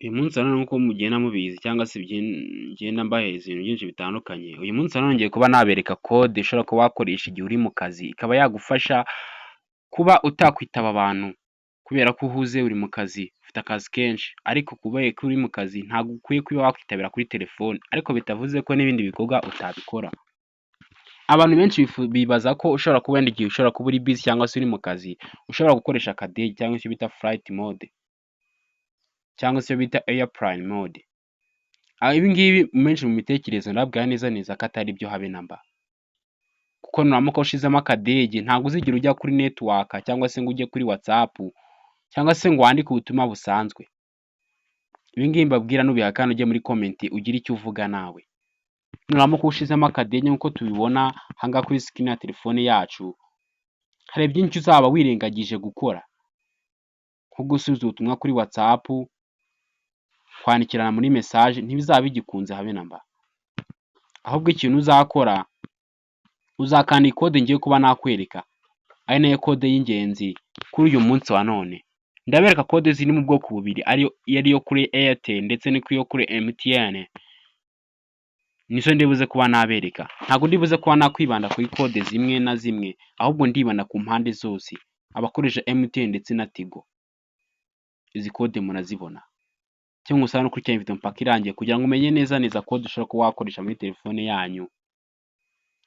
Uyu munsi na none nk'uko mugenda mubizi cyangwa se ngenda mbahereza ibintu byinshi bitandukanye, uyu munsi na none ngiye kuba nabereka kode ushobora kuba wakoresha igihe uri mu kazi, ikaba yagufasha kuba utakwitaba abantu kubera ko uhuze uri mu kazi, ufite akazi kenshi, ariko kubera ko uri mu kazi ntabwo ukwiye kuba wakwitabira kuri telefone, ariko bitavuze ko n'ibindi bikorwa utabikora. Abantu benshi bibaza ko ushobora kuba wenda igihe ushobora kuba uri busy cyangwa se uri mu kazi, ushobora gukoresha akadege cyangwa icyo bita flight mode cyangwa se bita airplane mode. Ibi ngibi menshi mu mitekerereze ndababwira neza ko atari byo habe na mba, kuko nuramuka ushizemo akadege ntabwo uzigera ujya kuri network cyangwa se ngo ujye kuri WhatsApp cyangwa se ngo wandike ubutumwa busanzwe. Ibi ngibi mbabwira nubihakana ujye muri comment ugire icyo uvuga nawe. Nuramuka ushizemo akadege nk'uko tubibona aha ngaha kuri screen ya telefone yacu, hari byinshi uzaba wirengagije gukora, nko gusubiza ubutumwa kuri WhatsApp, kwandikirana muri message ntibizaba bigikunze habe na mba. Ahubwo ikintu uzakora, uzakanda ikode ngiye kuba nakwereka, ari nayo kode y'ingenzi kuri uyu munsi wa none. Ndabereka kode ziri mu bwoko bubiri, ariyo kuri Airtel ndetse n'iyo kuri MTN, nizo ndibuze kuba nabereka. Ntabwo ndibuze kuba nakwibanda kuri kode zimwe na zimwe, ahubwo ndibanda ku mpande zose, abakoresha MTN ndetse na Tigo. Izi kode murazibona, cyangwa usaba no kurikirana video mpaka irangiye kugira ngo umenye neza kode ushobora kuba wakoresha muri telefone yanyu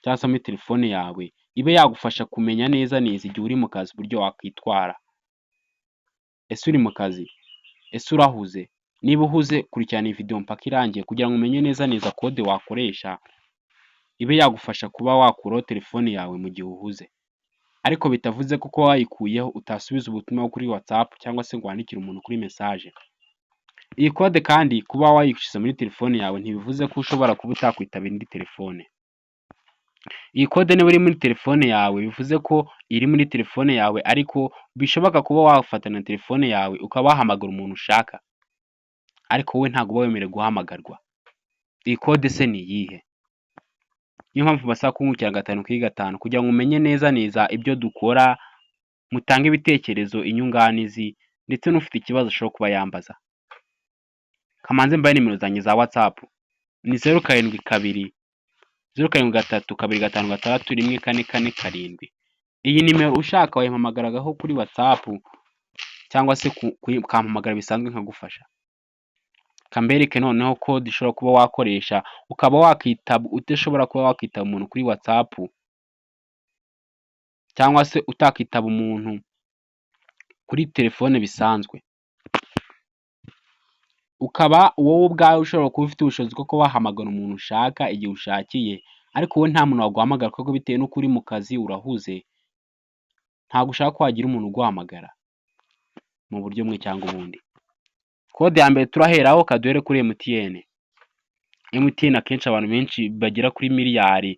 cyangwa se muri telefone yawe, ibe yagufasha kumenya neza igihe uri mu kazi uburyo wakwitwara. Ese uri mu kazi? Ese urahuze? Niba uhuze kurikirana iyi video mpaka irangiye kugira ngo umenye neza kode wakoresha, ibe yagufasha kuba wakuraho telefone yawe mu gihe uhuze, ariko bitavuze ko kuba wayikuyeho utasubiza ubutumwa kuri WhatsApp cyangwa se ngo wandikire umuntu kuri message. Iyi kode kandi kuba wayishize muri telefone yawe ntibivuze ko ushobora kuba utakwitabira indi telefone. Iyi kode niba iri muri telefone yawe bivuze ko iri muri telefone yawe, ariko bishoboka kuba wafata na telefone yawe ukaba wahamagara umuntu ushaka, ariko wowe ntabwo uba wemerewe guhamagarwa. Iyi kode se ni iyihe? Niyo mpamvu basaba kunkurikira 5 kuri 5 kugira ngo umenye neza ibyo dukora, mutange ibitekerezo, inyunganizi, ndetse n'ufite ikibazo ashobora kuba yambaza. Kamanze mbaye nimero zanjye za WhatsApp ni 0722 073 256 1447. Iyi nimero ushaka wayimpamagaragaho kuri WhatsApp cyangwa se ukampamagara bisanzwe nkagufasha. Kambereke noneho kode ushobora kuba wakoresha ukaba wakitaba udashobora kuba wakitaba umuntu kuri WhatsApp cyangwa se utakitaba umuntu kuri telefone bisanzwe, ukaba wowe ubwawe ushobora kuba ufite ubushobozi bwo kuba wahamagara umuntu ushaka igihe ushakiye, ariko wowe nta muntu waguhamagara kuko bitewe n'uko uri mu kazi urahuze, ntabwo ushaka ko hagira umuntu uguhamagara mu buryo bumwe cyangwa ubundi. Kode ya mbere turaheraho, kaduhere kuri MTN. MTN akenshi abantu benshi bagera kuri miliyari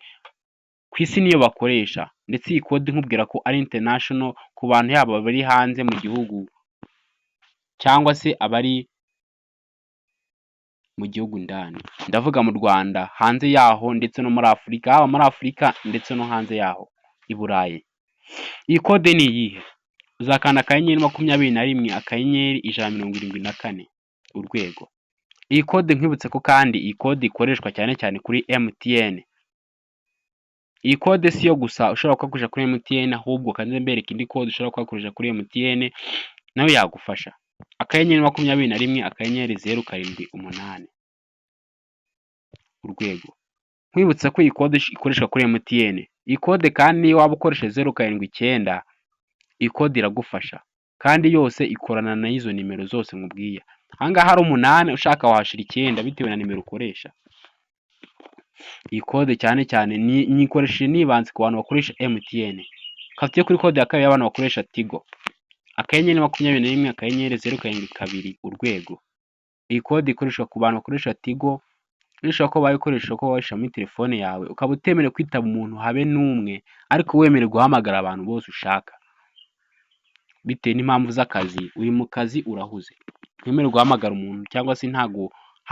ku isi niyo bakoresha, ndetse iyi kode nkubwira ko ari international ku bantu yabo bari hanze mu gihugu cyangwa se abari mu gihugu ndani. Ndavuga mu Rwanda, hanze yaho ndetse no muri Afurika, haba muri Afurika ndetse no hanze yaho i Burayi. Iyi kode ni iyihe? Uzakanda 21 urwego. Iyi kode nkwibutse ko kandi iyi kode ikoreshwa cyane kuri MTN. Iyi kode si yo gusa ushobora kuyakoresha kuri MTN, ahubwo kandi mbereka indi kode ushobora kuyakoresha kuri MTN nayo yagufasha. 21 078 urwego. Nkwibutse ko iyi kode ikoreshwa kuri MTN. Iyi kode kandi niyo waba ukoresha 079, iyi kode iragufasha kandi yose ikorana na izo nimero zose nkubwiye. Aha ngaha hari 8 ushaka wahashira 9 bitewe na nimero ukoresha. Iyi kode cyane nyikoresheje nibanze ku bantu bakoresha MTN. Kafitiye kuri kode ya kabiri y'abantu bakoresha Tigo. 21 072 iyi kode ikoreshwa ku bantu bakoresha Tigo, nishaka ko bayikoresha ko wabisha muri telefone yawe ukaba utemerewe kwitaba umuntu habe n'umwe, ariko wemerewe guhamagara abantu bose ushaka bitewe n'impamvu z'akazi. Uri mu kazi urahuze, ntiwemerewe guhamagara umuntu, cyangwa se nta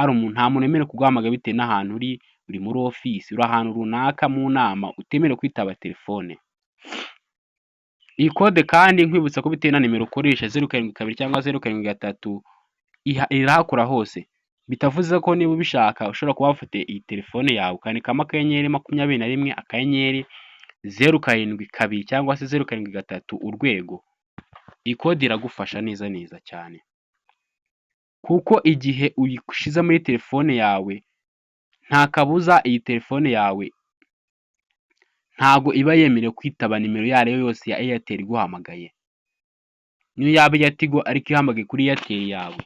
muntu wemerewe kuguhamagara bitewe n'ahantu uri muri office, uri ahantu runaka mu nama, utemerewe kwitaba telefone. Iyi kode kandi nkwibutsa ko bitewe na nimero ukoresha 072 cyangwa 073 irahakora hose, bitavuze ko niba ubishaka ushobora kuba wafite iyi telefone yawe ukandikamo akanyenyeri 21 akanyenyeri 072 cyangwa se 073 urwego, iyi kode iragufasha neza neza cyane, kuko igihe uyishize muri telefone yawe nta kabuza iyi telefone yawe ntago iba yemerewe kwitaba nimero iyo ari yo yose ya Airtel iguhamagaye, niyo yaba iya Tigo ariko ihamagaye kuri Airtel yawe